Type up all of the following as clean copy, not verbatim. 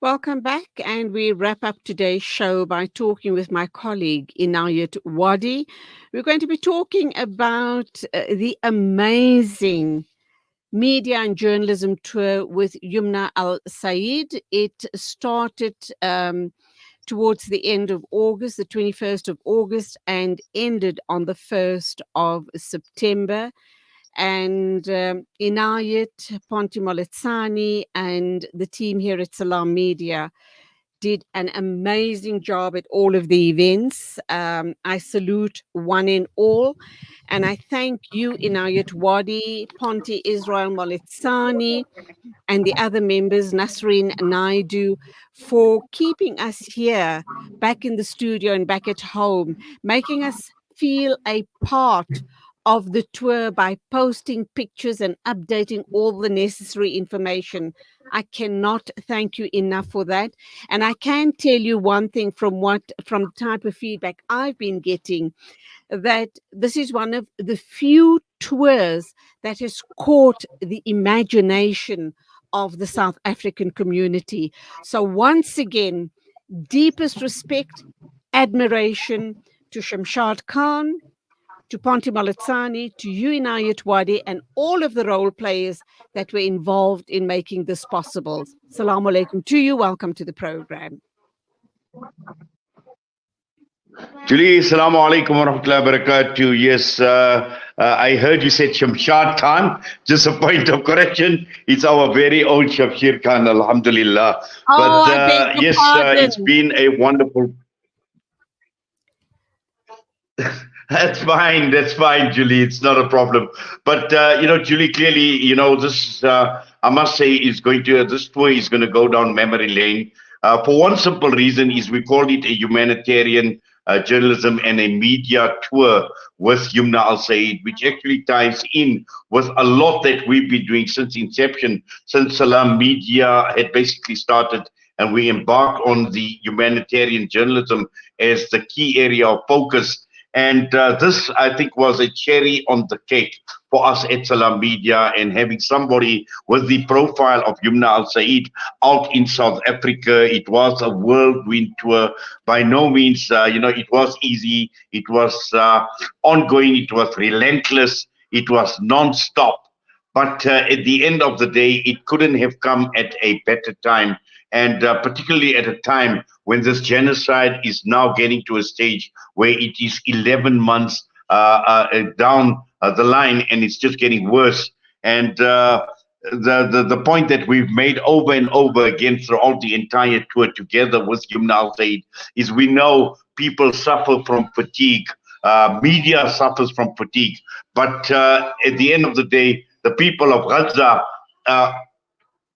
Welcome back, and we wrap up today's show by talking with my colleague Inayat Wadi. We're going to be talking about the amazing media and journalism tour with Youmna El-Sayed. It started towards the end of August, the 21st of August, and ended on the 1st of September. And Inayat, Ponti Moletsani, and the team here at Salam Media did an amazing job at all of the events. I salute one and all. And I thank you, Inayat Wadi, Ponti Israel Moletsani, and the other members, Nasreen Naidu, for keeping us here back in the studio and back at home, making us feel a part of the tour by posting pictures and updating all the necessary information. I cannot thank you enough for that. And I can tell you one thing from the type of feedback I've been getting, that this is one of the few tours that has caught the imagination of the South African community. So once again, deepest respect, admiration to Shamshad Khan, to Ponti Moletsani, to you, Inayat Wadi, and all of the role players that were involved in making this possible. Assalamu alaikum to you. Welcome to the program. Julie, assalamu alaikum wa rahmatullahi wa barakatuh. Yes, I heard you said Shamshad Khan. Just a point of correction. It's our very own Shamshir Khan, alhamdulillah. Oh, I beg your yes, pardon. it's been a wonderful... That's fine, Julie. It's not a problem. But, Julie, clearly, this, I must say, this tour is going to go down memory lane. For one simple reason is we called it a humanitarian journalism and a media tour with Youmna El-Sayed, which actually ties in with a lot that we've been doing since inception, since Salam Media had basically started, and we embarked on the humanitarian journalism as the key area of focus. And this, I think, was a cherry on the cake for us at Salam Media, and having somebody with the profile of Youmna El-Sayed out in South Africa. It was a whirlwind tour. By no means, it was easy. It was ongoing. It was relentless. It was non-stop. But at the end of the day, it couldn't have come at a better time. And particularly at a time when this genocide is now getting to a stage where it is 11 months down the line, and it's just getting worse. And the point that we've made over and over again throughout the entire tour together with Youmna El-Sayed is we know people suffer from fatigue. Media suffers from fatigue. But at the end of the day, the people of Gaza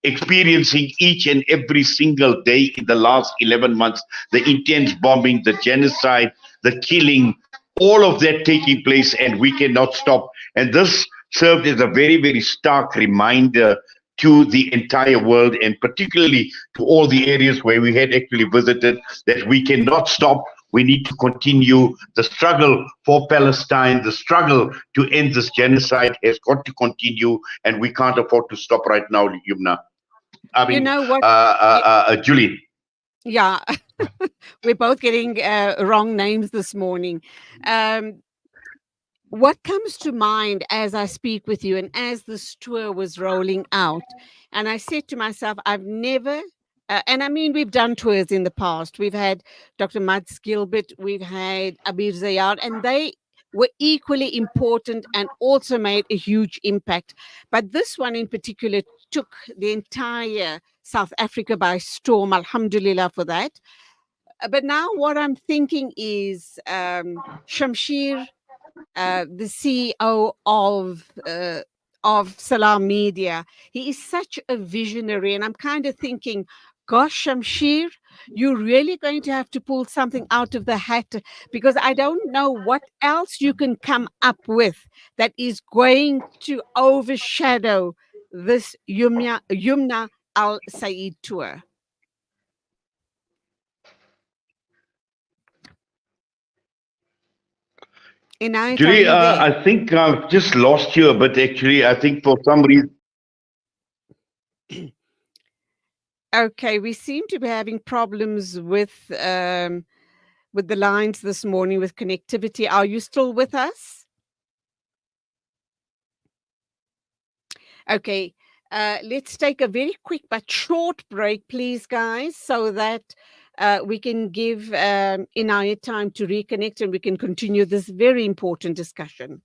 experiencing each and every single day in the last 11 months, the intense bombing, the genocide, the killing, all of that taking place, and we cannot stop. And this served as a very, very stark reminder to the entire world, and particularly to all the areas where we had actually visited, that we cannot stop. We need to continue. The struggle for Palestine, the struggle to end this genocide has got to continue, and we can't afford to stop right now, Youmna. You know what? Julie. Yeah, we're both getting wrong names this morning. What comes to mind as I speak with you and as this tour was rolling out, and I said to myself, I've never, and I mean, we've done tours in the past. We've had Dr. Mads Gilbert, we've had Abir Zayad, and they were equally important and also made a huge impact. But this one in particular took the entire South Africa by storm, alhamdulillah for that. But now what I'm thinking is Shamshir, the CEO of Salam Media, he is such a visionary, and I'm kind of thinking, gosh, Shamshir, you're really going to have to pull something out of the hat, because I don't know what else you can come up with that is going to overshadow this Youmna El-Sayed tour. Julie, I think I've just lost you a bit, actually. I think for some reason... Okay, we seem to be having problems with the lines this morning with connectivity. Are you still with us? Okay, let's take a very quick but short break, please, guys, so that we can give Inayat time to reconnect and we can continue this very important discussion.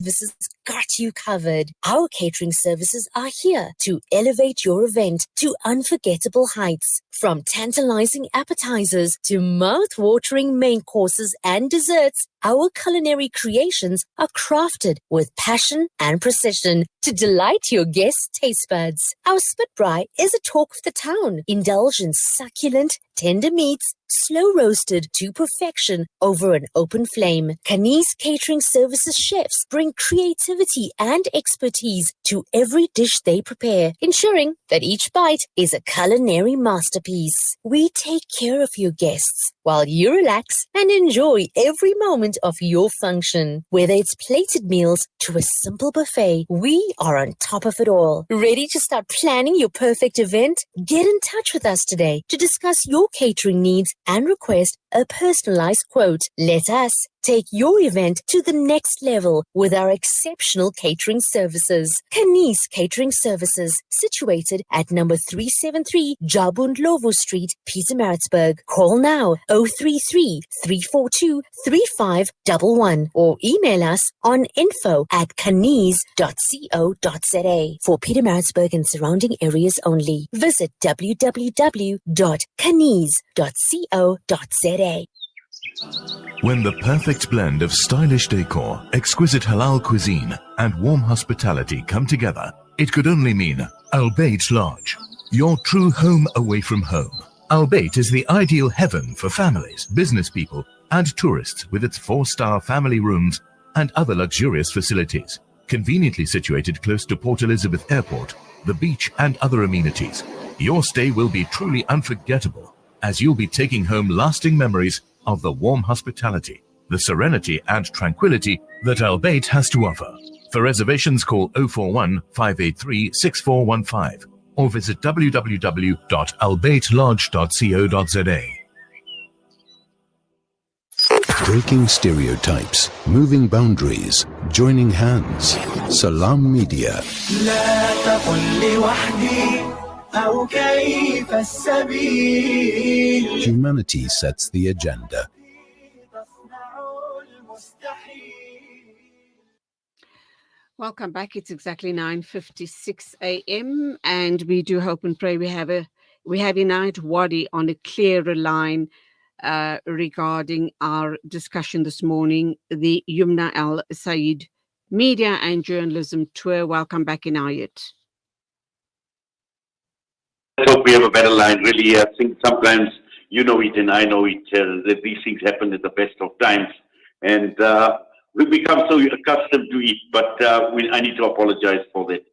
Services got you covered. Our catering services are here to elevate your event to unforgettable heights. From tantalizing appetizers to mouth-watering main courses and desserts, our culinary creations are crafted with passion and precision to delight your guests' taste buds. Our spit braai is a talk of the town. Indulge in succulent, tender meats, slow roasted to perfection over an open flame. Kani's Catering Services chefs bring creativity and expertise to every dish they prepare, ensuring that each bite is a culinary masterpiece. We take care of your guests while you relax and enjoy every moment of your function. Whether it's plated meals to a simple buffet, we are on top of it all. Ready to start planning your perfect event? Get in touch with us today to discuss your catering needs and request a personalized quote. Let us take your event to the next level with our exceptional catering services. Kani's Catering Services, situated at number 373 Jabun Lovo Street, Pietermaritzburg. Call now 033 342 3511 or email us on info@kanis.co.za for Pietermaritzburg and surrounding areas only. Visit www.kanis.co.za. When the perfect blend of stylish decor, exquisite halal cuisine, and warm hospitality come together, it could only mean Al Bayt Lodge, your true home away from home. Al Bayt is the ideal heaven for families, business people, and tourists with its 4-star family rooms and other luxurious facilities. Conveniently situated close to Port Elizabeth Airport, the beach, and other amenities, your stay will be truly unforgettable, as you'll be taking home lasting memories of the warm hospitality, the serenity and tranquility that Al Bayt has to offer. For reservations, call 041 583 6415 or visit www.albaytlodge.co.za. Breaking stereotypes, moving boundaries, joining hands. Salam Media. لا تقل لوحدي أو كيف السبيل. Humanity sets the agenda. Welcome back. It's exactly 9:56 a.m. and we do hope and pray we have Inayat Wadi on a clearer line regarding our discussion this morning, the Youmna El-Sayed Media and Journalism Tour. Welcome back, Inayat. I hope we have a better line. Really, I think sometimes you know it and I know it, that these things happen at the best of times. And we've become so accustomed to it, but I need to apologize for that.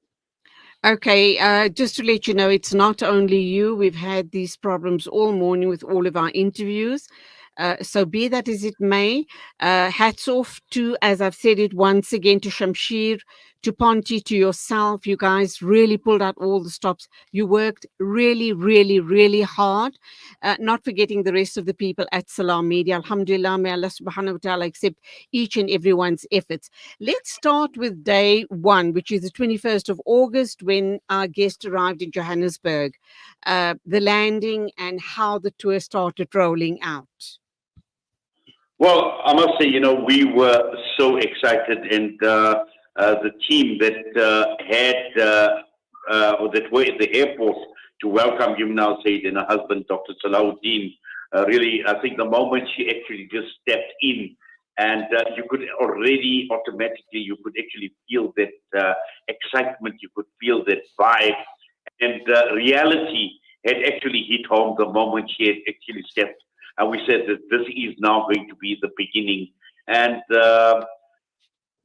Okay, just to let you know, it's not only you. We've had these problems all morning with all of our interviews. So be that as it may, hats off to, as I've said it once again, to Shamshir, to Ponti, to yourself. You guys really pulled out all the stops. You worked really, really, really hard, not forgetting the rest of the people at Salam Media. Alhamdulillah, may Allah subhanahu wa ta'ala accept each and everyone's efforts. Let's start with day one, which is the 21st of August, when our guest arrived in Johannesburg, the landing and how the tour started rolling out. Well, I must say, we were so excited, and the team that that were at the airport to welcome Youmna El-Sayed and her husband, Dr. Salahuddin, really, I think the moment she actually just stepped in, and you could already automatically, you could actually feel that excitement, you could feel that vibe, and reality had actually hit home the moment she had actually stepped. And we said that this is now going to be the beginning. And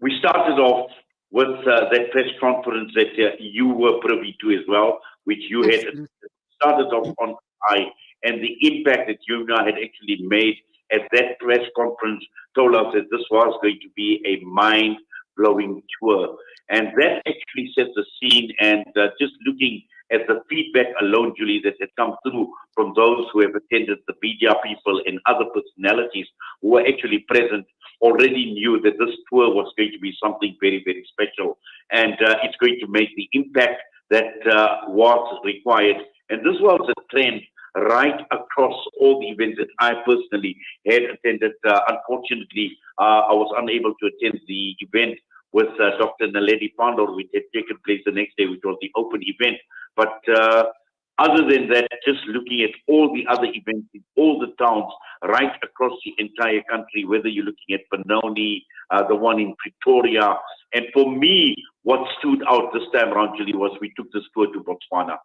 we started off with that press conference that you were privy to as well, which you had Absolutely. started off on high, and the impact that Youmna had actually made at that press conference told us that this was going to be a mind-blowing tour. And that actually set the scene, and just looking at the feedback alone, Julie, that had come through from those who have attended, the media people and other personalities who were actually present, already knew that this tour was going to be something very, very special. And it's going to make the impact that was required. And this was a trend right across all the events that I personally had attended. Unfortunately, I was unable to attend the event with Dr. Naledi Pandor, which had taken place the next day, which was the open event. But other than that, just looking at all the other events in all the towns right across the entire country, whether you're looking at Benoni, the one in Pretoria. And for me, what stood out this time around, Julie, was we took this tour to Botswana.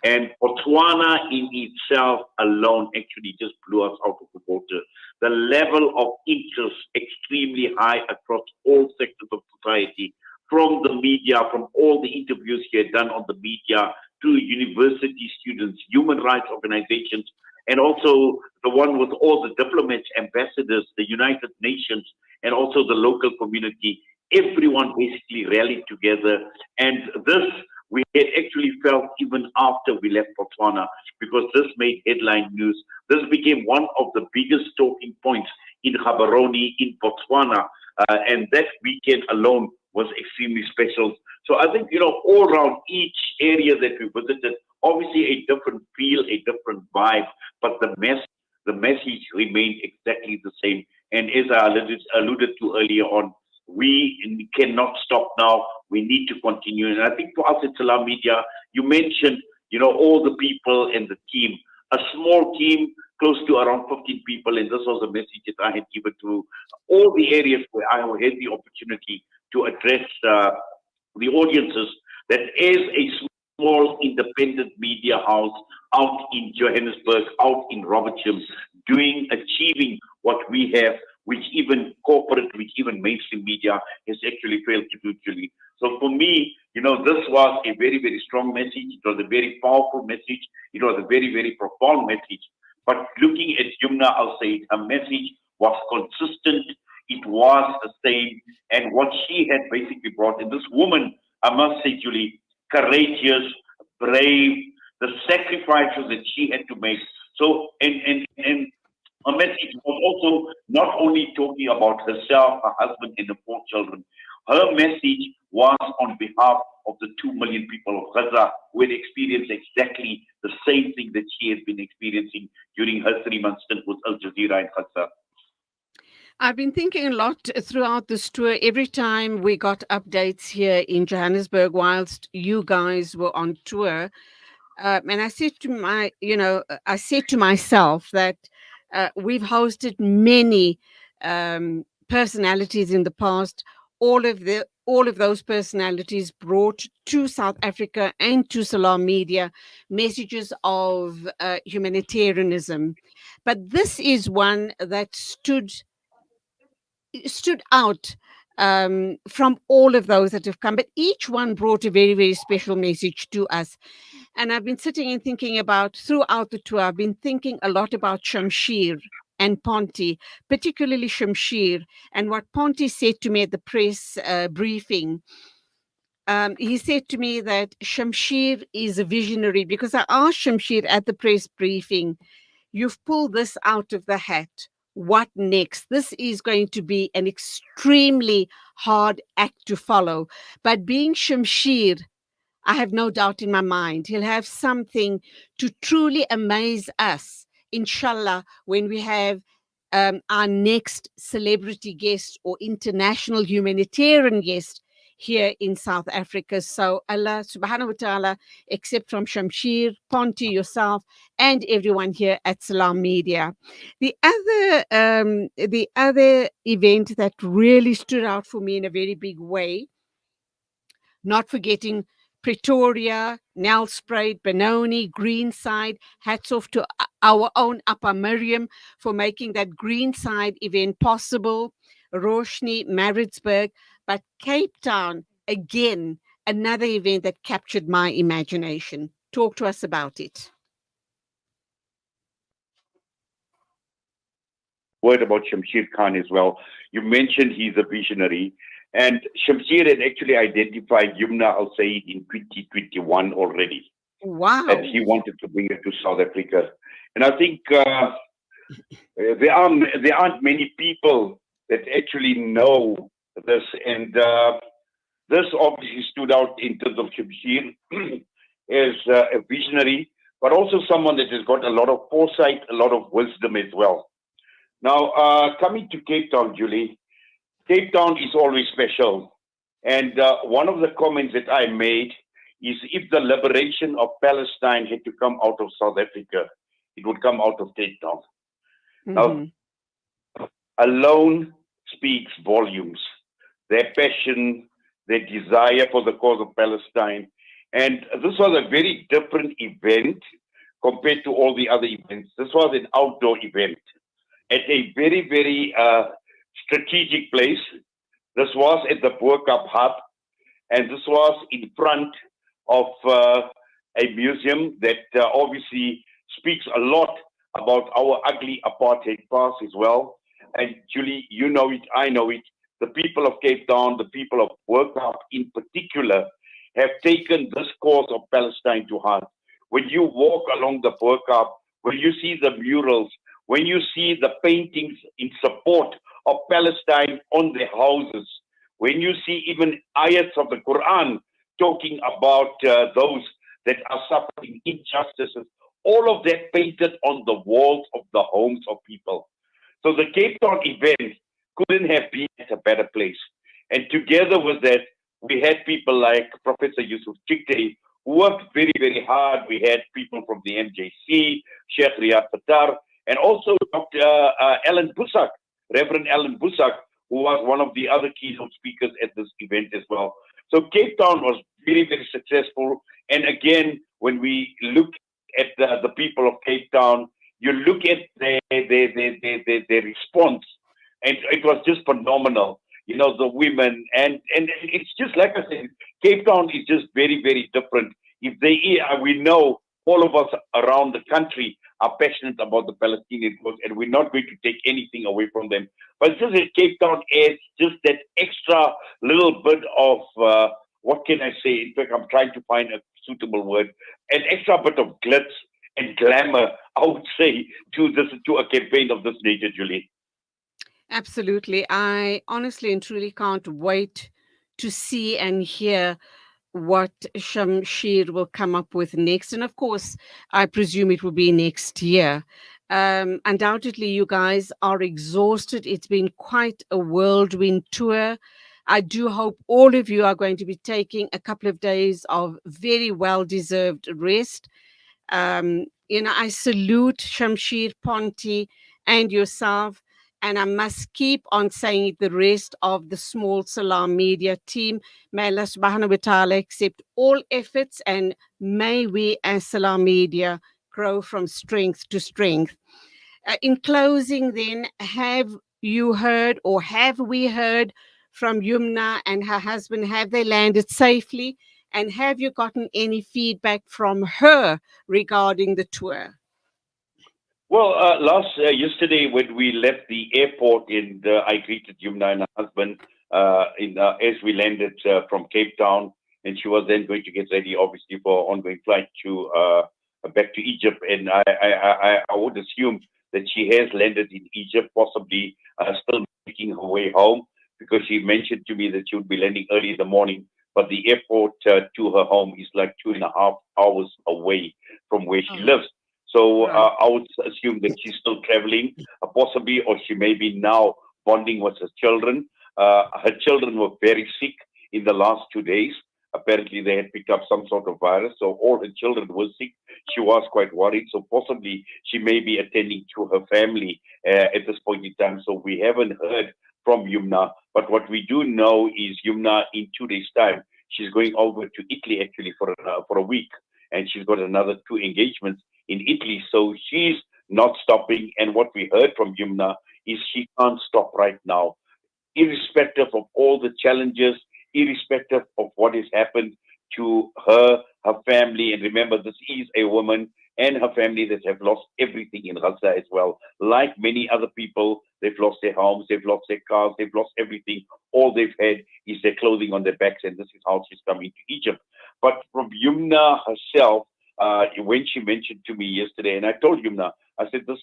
And Botswana in itself alone actually just blew us out of the water. The level of interest extremely high across all sectors of society, from the media, from all the interviews he had done on the media, to university students, human rights organizations, and also the one with all the diplomats, ambassadors, the United Nations, and also the local community. Everyone basically rallied together. And this we had actually felt even after we left Botswana, because this made headline news. This became one of the biggest talking points in Gaborone, in Botswana, and that weekend alone was extremely special. So I think, all around each area that we visited, obviously a different feel, a different vibe, but the message remained exactly the same. And as I alluded to earlier on, we cannot stop now. We need to continue. And I think for us at Salam Media, you mentioned, all the people and the team, a small team, close to around 15 people. And this was a message that I had given to all the areas where I had the opportunity to address the audiences, that as a small independent media house out in Johannesburg, out in Robertsham, achieving what we have, which even corporate, which even mainstream media has actually failed to do, Julie. So for me, this was a very, very strong message. It was a very powerful message. It was a very, very profound message. But looking at Youmna El-Sayed, her message was consistent. It was the same. And what she had basically brought, and this woman, I must say, Julie, courageous, brave, the sacrifices that she had to make. So, and her message was also not only talking about herself, her husband, and the 4 children. Her message was on behalf of the 2 million people of Gaza who had experienced exactly the same thing that she had been experiencing during her 3-month stint with Al Jazeera in Gaza. I've been thinking a lot throughout this tour. Every time we got updates here in Johannesburg whilst you guys were on tour, and I said to myself that we've hosted many personalities in the past. All of those personalities brought to South Africa and to Salam Media messages of humanitarianism, but this is one that stood out from all of those that have come, but each one brought a very, very special message to us. And I've been sitting and thinking about, throughout the tour, I've been thinking a lot about Shamshir and Ponty, particularly Shamshir, and what Ponty said to me at the press briefing. He said to me that Shamshir is a visionary, because I asked Shamshir at the press briefing, you've pulled this out of the hat. What next? This is going to be an extremely hard act to follow. But being Shamshir, I have no doubt in my mind, he'll have something to truly amaze us, inshallah, when we have our next celebrity guest or international humanitarian guest here in South Africa. So Allah subhanahu wa ta'ala accept from Shamshir, Ponty, yourself, and everyone here at Salam Media. The other event that really stood out for me in a very big way, not forgetting Pretoria, Nelspruit, Benoni, Greenside. Hats off to our own Upper Miriam for making that Greenside event possible. Roshni, Maritzburg, but Cape Town, again, another event that captured my imagination. Talk to us about it. Word about Shamsheer Khan as well. You mentioned he's a visionary, and Shamsheer had actually identified Youmna El-Sayed in 2021 already, and Wow. he wanted to bring it to South Africa. And I think there aren't many people that actually know this, and this obviously stood out in terms of Shamsheer as a visionary, but also someone that has got a lot of foresight, a lot of wisdom as well. Now, coming to Cape Town, Julie, Cape Town is always special. And one of the comments that I made is if the liberation of Palestine had to come out of South Africa, it would come out of Cape Town. Now, Mhm. alone speaks volumes. Their passion, their desire for the cause of Palestine. And this was a very different event compared to all the other events. This was an outdoor event at a very, very strategic place. This was at the Boer Cup Hub, and this was in front of a museum that obviously speaks a lot about our ugly apartheid past as well. And Julie, you know it, I know it. The people of Cape Town, the people of Boer Cup in particular, have taken this cause of Palestine to heart. When you walk along the Boer Cup, when you see the murals, when you see the paintings in support of Palestine on their houses, when you see even ayats of the Quran talking about those that are suffering injustices, all of that painted on the walls of the homes of people. So the Cape Town event couldn't have been at a better place. And together with that, we had people like Professor Yusuf Chikte, who worked very, very hard. We had people from the MJC, Sheikh Riyad Fattar, and also Dr. Alan Busak, Reverend Alan Busak, who was one of the other keynote speakers at this event as well. So Cape Town was very, very successful. And again, when we look at the people of Cape Town, you look at their response, and it was just phenomenal. You know, the women, and it's just like I said, Cape Town is just very, very different. If we know all of us around the country are passionate about the Palestinian cause, and we're not going to take anything away from them. But just that Cape Town adds just that extra little bit of, what can I say? In fact, I'm trying to find a suitable word, an extra bit of glitz and glamour, I would say, to a campaign of this nature, Julie. Absolutely. I honestly and truly can't wait to see and hear what Shamsheer will come up with next. And of course, I presume it will be next year. Undoubtedly, you guys are exhausted. It's been quite a whirlwind tour. I do hope all of you are going to be taking a couple of days of very well deserved rest. I salute Shamsheer Ponti and yourself. And I must keep on saying it, the rest of the small Salam Media team. May Allah subhanahu wa ta'ala accept all efforts, and may we as Salam Media grow from strength to strength. In closing, then, have you heard, or have we heard from Yumna and her husband? Have they landed safely? And have you gotten any feedback from her regarding the tour? Well, yesterday when we left the airport, and I greeted Yumna and her husband as we landed from Cape Town, and she was then going to get ready, obviously, for ongoing flight to back to Egypt. And I would assume that she has landed in Egypt, possibly still making her way home, because she mentioned to me that she would be landing early in the morning. But the airport to her home is like 2.5 hours away from where she lives. So Right. I would assume that she's still traveling, possibly, or she may be now bonding with her children. Her children were very sick in the last 2 days. Apparently, they had picked up some sort of virus, so all her children were sick. She was quite worried, so possibly she may be attending to her family at this point in time. So we haven't heard from Yumna, but what we do know is Yumna, in 2 days' time, she's going over to Italy actually for a week, and she's got another 2 engagements in Italy. So she's not stopping. And what we heard from Yumna is she can't stop right now. irrespective of all the challenges, irrespective of what has happened to her, her family. And remember, this is a woman and her family that have lost everything in Gaza as well. Like many other people, they've lost their homes, they've lost their cars, they've lost everything. All they've had is their clothing on their backs, and this is how she's coming to Egypt. But from Youmna herself, when she mentioned to me yesterday, and I told Youmna, I said, this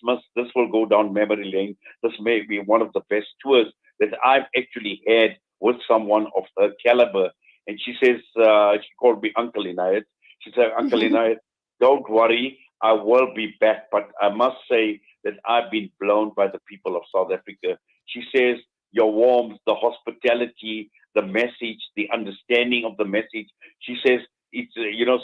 will go down memory lane. This may be one of the best tours that I've actually had with someone of her caliber. And she says, she called me Uncle Inayat. She said, Uncle Inayat, don't worry, I will be back. But I must say that I've been blown by the people of South Africa. She says, your warmth, the hospitality, the message, the understanding of the message. She says, it's,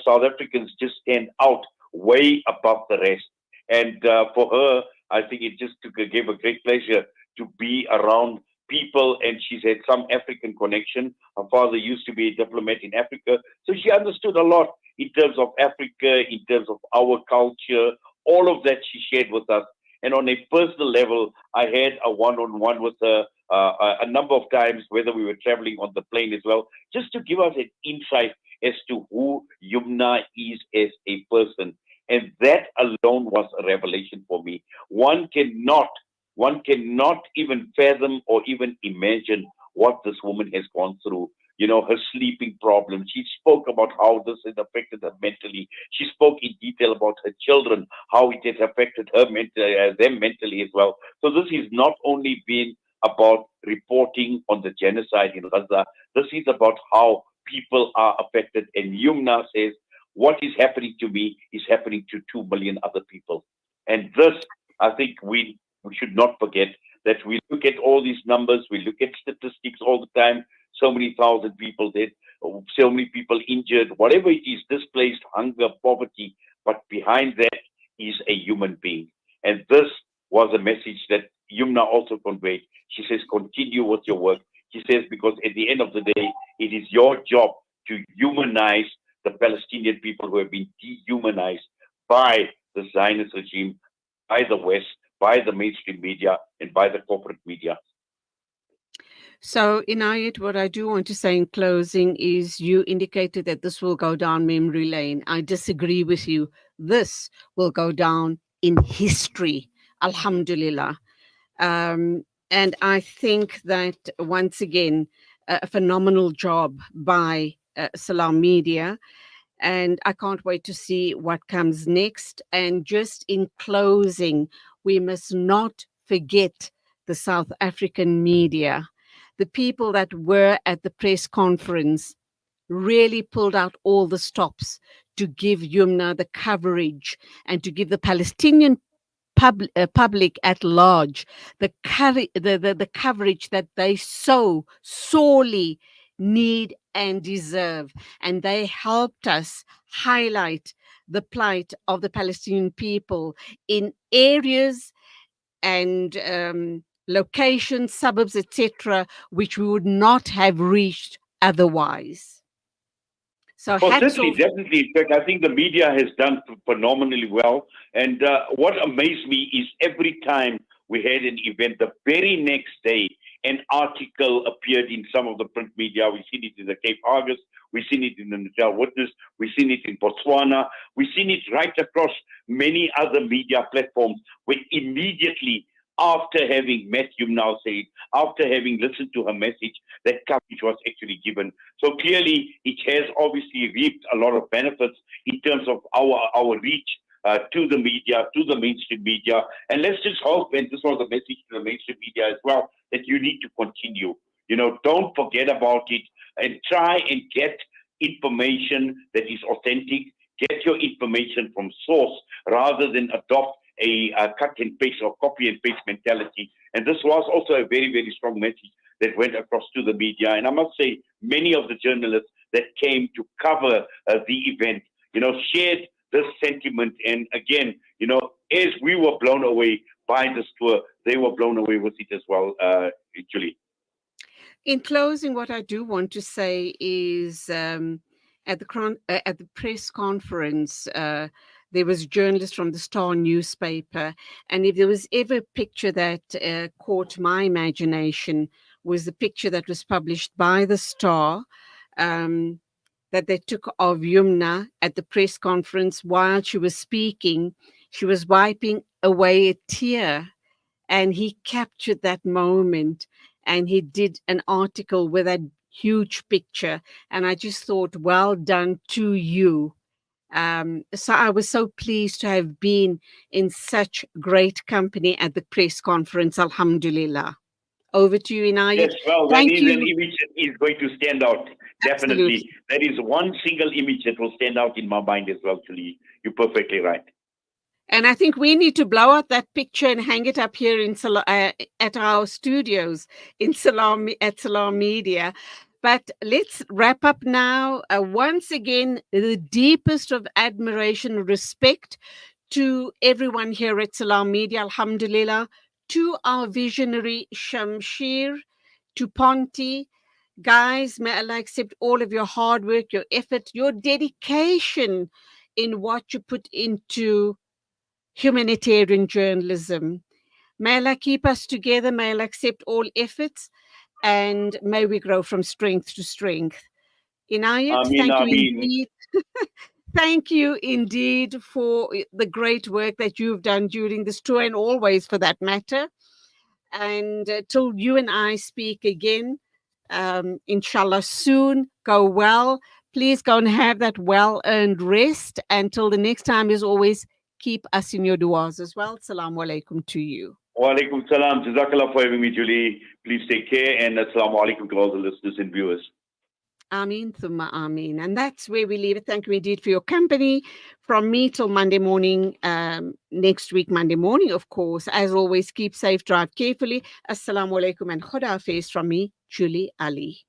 South Africans just stand out way above the rest. And for her, I think it just gave a great pleasure to be around people, and she's had some African connection. Her father used to be a diplomat in Africa, so she understood a lot in terms of Africa, in terms of our culture, all of that she shared with us. And on a personal level, I had a one-on-one with her a number of times, whether we were traveling on the plane as well, just to give us an insight as to who Youmna is as a person. And that alone was a revelation for me. One cannot even fathom or even imagine what this woman has gone through. Her sleeping problems. She spoke about how this has affected her mentally. She spoke in detail about her children, how it has affected her them mentally as well. So this is not only been about reporting on the genocide in Gaza. This is about how people are affected. And Youmna says, what is happening to me is happening to 2 million other people. And this, I think we should not forget that we look at all these numbers, we look at statistics all the time, so many thousand people dead, so many people injured, whatever it is, displaced, hunger, poverty, but behind that is a human being. And this was a message that Youmna also conveyed. She says, continue with your work. She says, because at the end of the day, it is your job to humanize the Palestinian people who have been dehumanized by the Zionist regime, by the West, by the mainstream media, and by the corporate media. So, Inayat, what I do want to say in closing is you indicated that this will go down memory lane. I disagree with you. This will go down in history. Alhamdulillah. And I think that, once again, a phenomenal job by Salam Media. And I can't wait to see what comes next. And just in closing, we must not forget the South African media. The people that were at the press conference really pulled out all the stops to give Youmna the coverage and to give the Palestinian public at large the coverage that they so sorely need and deserve. And they helped us highlight the plight of the Palestinian people in areas and locations, suburbs, etc., which we would not have reached otherwise. So Well, hats certainly, off. definitely. In fact, I think the media has done phenomenally well. And what amazed me is every time we had an event, the very next day, an article appeared in some of the print media. We've seen it in the Cape Argus. We've seen it in the Natal Witness. We've seen it in Botswana. We've seen it right across many other media platforms, where immediately after having met Youmna El-Sayed, after having listened to her message, that coverage was actually given. So clearly, it has obviously reaped a lot of benefits in terms of our reach to the media, to the mainstream media. And let's just hope, and this was a message to the mainstream media as well, that you need to continue. Don't forget about it, and try and get information that is authentic. Get your information from source rather than adopt a cut and paste or copy and paste mentality. And this was also a very, very strong message that went across to the media. And I must say, many of the journalists that came to cover the event, shared this sentiment. And again, as we were blown away by this tour, they were blown away with it as well, Julie. In closing, what I do want to say is at the press conference, there was a journalist from the Star newspaper, and if there was ever a picture that caught my imagination, was the picture that was published by the Star, that they took of Youmna at the press conference while she was speaking. She was wiping away a tear, and he captured that moment, and he did an article with that huge picture. And I just thought, well done to you. So I was so pleased to have been in such great company at the press conference. Alhamdulillah. Over to you, Inayat. Yes, well, that Thank is you. an image that is going to stand out. Definitely. Absolutely. That is one single image that will stand out in my mind as well, Julie. You're perfectly right. And I think we need to blow out that picture and hang it up here in at our studios in Salam Media. But let's wrap up now. Once again, the deepest of admiration and respect to everyone here at Salam Media, alhamdulillah, to our visionary Shamshir, to Ponti. Guys, may Allah accept all of your hard work, your effort, your dedication in what you put into humanitarian journalism. May Allah keep us together. May Allah accept all efforts, and may we grow from strength to strength. Inayat, Ameen, thank you ameen. indeed. Thank you indeed for the great work that you've done during this tour, and always for that matter. And till you and I speak again, inshallah soon, go well. Please go and have that well-earned rest. Until the next time, as always, keep us in your du'as as well. Assalamu alaikum to you. Wa alaikum salam. Jazakallah for having me, Julie. Please take care, and assalamu alaikum to all the listeners and viewers. Ameen, thumma ameen. And that's where we leave it. Thank you indeed for your company. From me till Monday morning, next week, Monday morning, of course. As always, keep safe, drive carefully. Assalamu alaikum and Khuda Hafiz from me, Julie Ali.